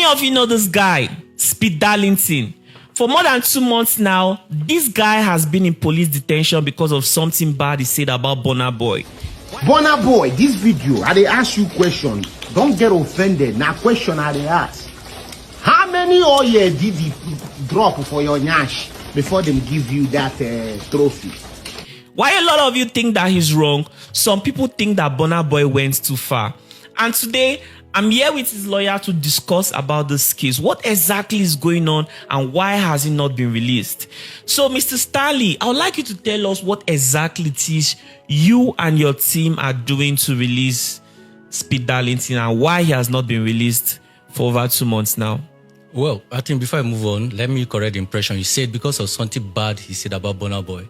many of you know this guy, Speed Darlington? For more than 2 months now, this guy has been in police detention because of something bad he said about Burna Boy. Burna Boy, this video, I dey ask you question. Don't get offended. Now question I dey ask. How many oil did you drop for your nyash before them give you that trophy? While a lot of you think that he's wrong, some people think that Burna Boy went too far. And today, I'm here with his lawyer to discuss about this case. What exactly is going on and why has it not been released? So, Mr. Stanley, I would like you to tell us what exactly it is you and your team are doing to release Speed Darlington and why he has not been released for over 2 months now. Well, I think before I move on, let me correct the impression. You said because of something bad he said about Burna Boy.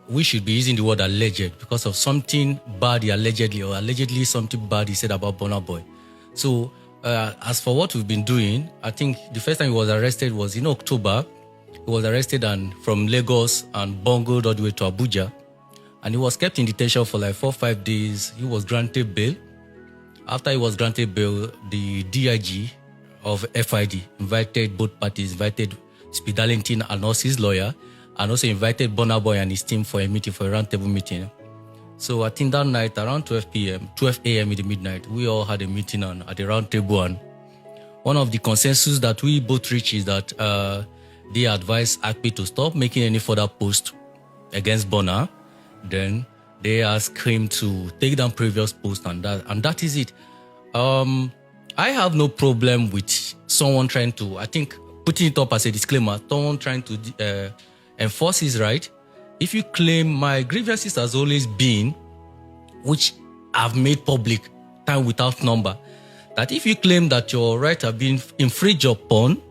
We should be using the word alleged because of something bad he allegedly something bad he said about Burna Boy. So, as for what we've been doing, I think the first time he was arrested was in October. He was arrested and from Lagos and bungled all the way to Abuja. And he was kept in detention for like 4 or 5 days. He was granted bail. After he was granted bail, the DIG of FID invited both parties, invited Speed Darlington and also his lawyer, and also invited Burna Boy and his team for a meeting, for a roundtable meeting. So I think that night around 12 a.m. in the midnight, we all had a meeting at the round table, and one of the consensus that we both reached is that they advised ACPI to stop making any further post against Burna. Then they asked him to take down previous posts, and that is it. I have no problem with someone trying to, I think, putting it up as a disclaimer, someone trying to enforce his right. If you claim my grievances has always been, which I've made public time without number, that if you claim that your right have been infringed upon,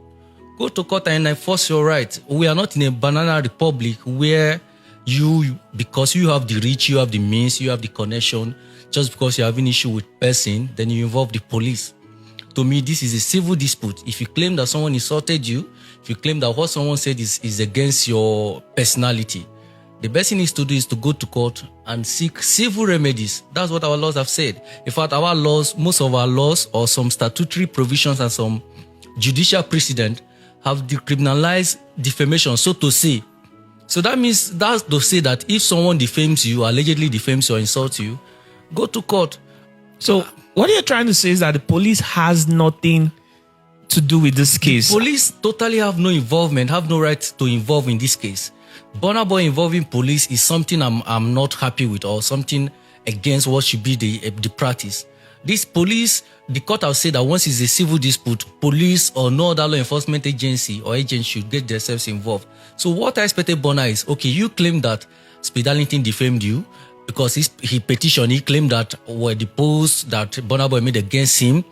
go to court and enforce your right. We are not in a banana republic where because you have the reach, you have the means, you have the connection, just because you have an issue with person, then you involve the police. To me, this is a civil dispute. If you claim that someone insulted you, if you claim that what someone said is against your personality, the best thing is to do is to go to court and seek civil remedies. That's what our laws have said. In fact, our laws, most of our laws or some statutory provisions and some judicial precedent have decriminalized defamation, so to say. So that means that's to say that if someone defames you, allegedly defames you or insults you, go to court. So what you're trying to say is that the police has nothing to do with this case. The police totally have no involvement, have no right to involve in this case. Burna Boy involving police is something I'm not happy with, or something against what should be the practice. This police, the court have said that once it's a civil dispute, police or no other law enforcement agency or agent should get themselves involved. So what I expected Burna is, okay, you claim that Speed Darlington defamed you because he petitioned, he claimed that the post that Burna Boy made against him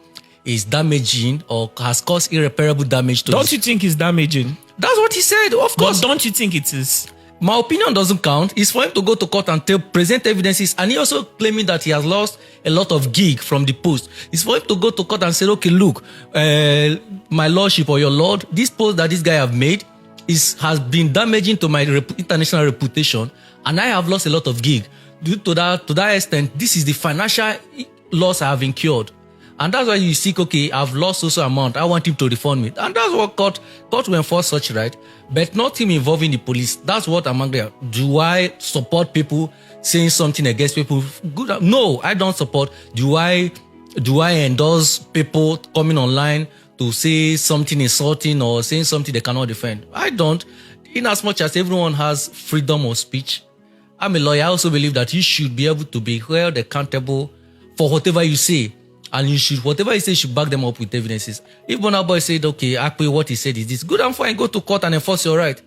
is damaging or has caused irreparable damage to Don't you think it's damaging? That's what he said, of course. But don't you think it is? My opinion doesn't count. It's for him to go to court and present evidences. And he also claiming that he has lost a lot of gig from the post. It's for him to go to court and say, okay, look, my lordship or your lord, this post that this guy have made has been damaging to my international reputation, and I have lost a lot of gig. Due to that extent, this is the financial loss I have incurred. And that's why you seek, okay, I've lost also amount, I want him to refund me. And that's what court will enforce such right, but not him involving the police. That's what I'm angry at. Do I support people saying something against people? Good. No, I don't support. Do I endorse people coming online to say something insulting or saying something they cannot defend? I don't. In as much as everyone has freedom of speech, I'm a lawyer. I also believe that you should be able to be held accountable for whatever you say. And whatever you say, you should back them up with evidences. If Burna Boy said, okay, actually what he said is this, good and fine, go to court and enforce your right.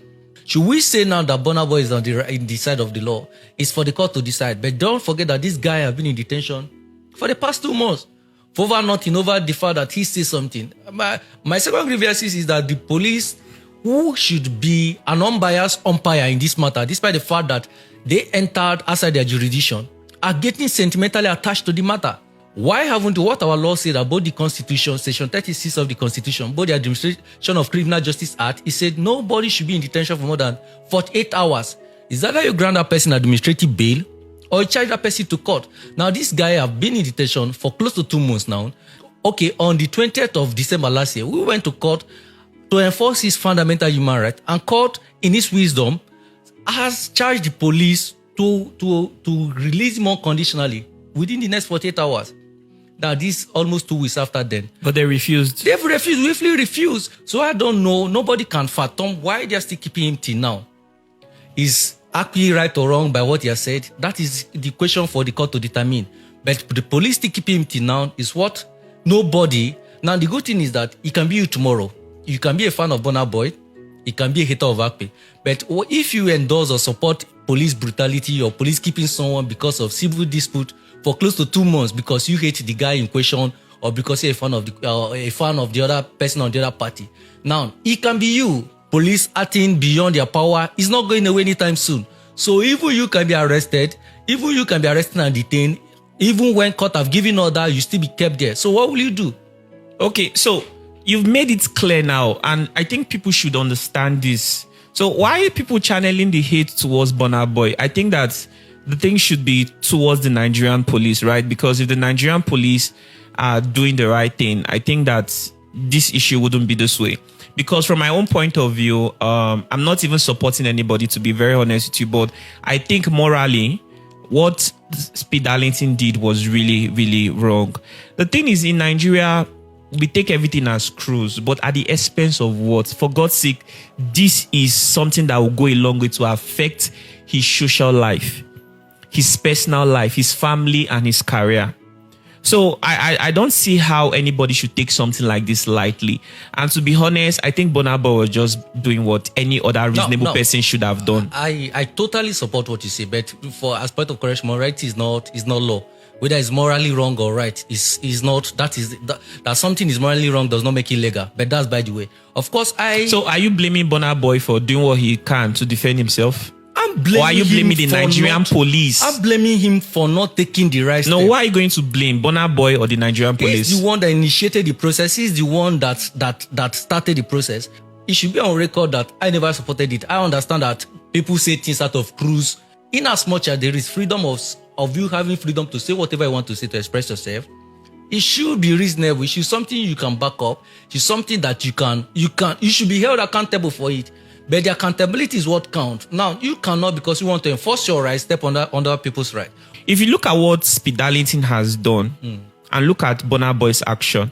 Should we say now that Burna Boy is on the side of the law? It's for the court to decide. But don't forget that this guy has been in detention for the past 2 months. For over nothing, over the fact that he says something. My second grievance is that the police, who should be an unbiased umpire in this matter, despite the fact that they entered outside their jurisdiction, are getting sentimentally attached to the matter. Why haven't what our law said about the Constitution, Section 36 of the Constitution, about the Administration of Criminal Justice Act? It said nobody should be in detention for more than 48 hours. Is that how you grant that person administrative bail or you charge that person to court? Now, this guy have been in detention for close to 2 months now. okay, on the 20th of December last year, we went to court to enforce his fundamental human right, and court, in its wisdom, has charged the police to release him unconditionally within the next 48 hours. Now, this almost 2 weeks after then. But they refused. They've refused, willfully refused. So I don't know. Nobody can fathom why they're still keeping him till now. Is actually right or wrong by what he has said? That is the question for the court to determine. But the police still keeping him till now is what nobody. Now, the good thing is that it can be you tomorrow. You can be a fan of Burna Boy. It can be a hater of Akpe. But if you endorse or support police brutality or police keeping someone because of civil dispute for close to 2 months because you hate the guy in question or because you're a fan of the other person on the other party. Now, it can be you. Police acting beyond their power is not going away anytime soon. So even you can be arrested, even you can be arrested and detained, even when court have given order, you still be kept there. So what will you do? Okay, so you've made it clear now, and I think people should understand this. So why are people channeling the hate towards Burna Boy? I think that the thing should be towards the Nigerian police, right? Because if the Nigerian police are doing the right thing, I think that this issue wouldn't be this way. Because from my own point of view, I'm not even supporting anybody, to be very honest with you, but I think morally, what Speed Darlington did was really, really wrong. The thing is, in Nigeria, we take everything as cruise, but at the expense of what? For God's sake, this is something that will go a long way to affect his social life, his personal life, his family, and his career. So I don't see how anybody should take something like this lightly. And to be honest, I think Burna Boy was just doing what any other reasonable person should have done. I totally support what you say, but for as part of correction, morality is not law. Whether it's morally wrong or right is not. That something is morally wrong does not make it legal. But that's by the way. Of course, So are you blaming Burna Boy for doing what he can to defend himself? I'm blaming or are you blaming the Nigerian police? I'm blaming him for not taking the right step. No, why are you going to blame Burna Boy or the Nigerian police? He's the one that initiated the process. He's the one that started the process. It should be on record that I never supported it. I understand that people say things out of cruise. In as much as there is freedom of you having freedom to say whatever you want to say, to express yourself, it should be reasonable. It should be something you can back up. It should be something that you should be held accountable for it. But the accountability is what counts. Now, you cannot, because you want to enforce your rights, step on other people's right. If you look at what Speed Darlington has done and look at Burna Boy's action,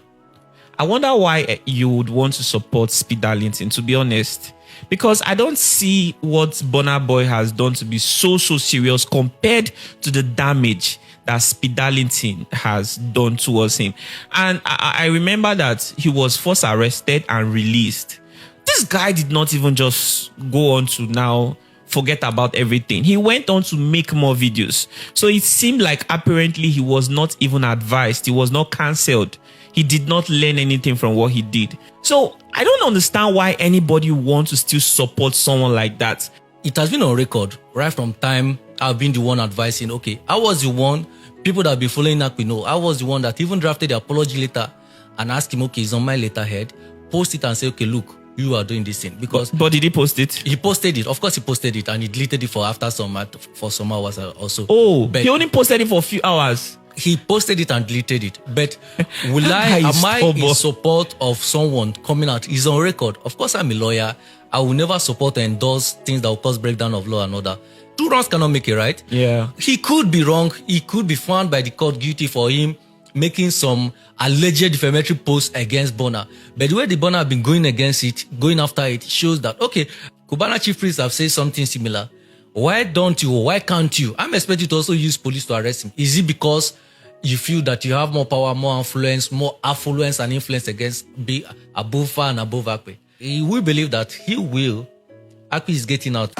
I wonder why you would want to support Speed Darlington, to be honest. Because I don't see what Burna Boy has done to be so serious compared to the damage that Speed Darlington has done towards him. And I remember that he was first arrested and released. This guy did not even just go on to now forget about everything. He went on to make more videos. So it seemed like apparently he was not even advised. He was not cancelled. He did not learn anything from what he did. So I don't understand why anybody wants to still support someone like that. It has been on record right from time I've been the one advising. Okay, I was the one, people that have been following Akpe know, I was the one that even drafted the apology letter and asked him, okay, it's on my letterhead, post it and say, okay, look, you are doing this thing. Because but did he post it? He posted it. Of course, he posted it, and he deleted it for some hours also. Oh, but he only posted it for a few hours. He posted it and deleted it. But am I in support of someone coming out? He's on record. Of course, I'm a lawyer. I will never support or endorse things that will cause breakdown of law and order. Two wrongs cannot make it right. Yeah. He could be wrong. He could be found by the court guilty for him making some alleged defamatory posts against Burna. But the way the Burna have been going after it, shows that, okay, Cubana chief priests have said something similar. Why can't you? I'm expecting to also use police to arrest him. Is it because you feel that you have more power, more affluence and influence against above Fa and above Akpe? We believe that Akpe is getting out.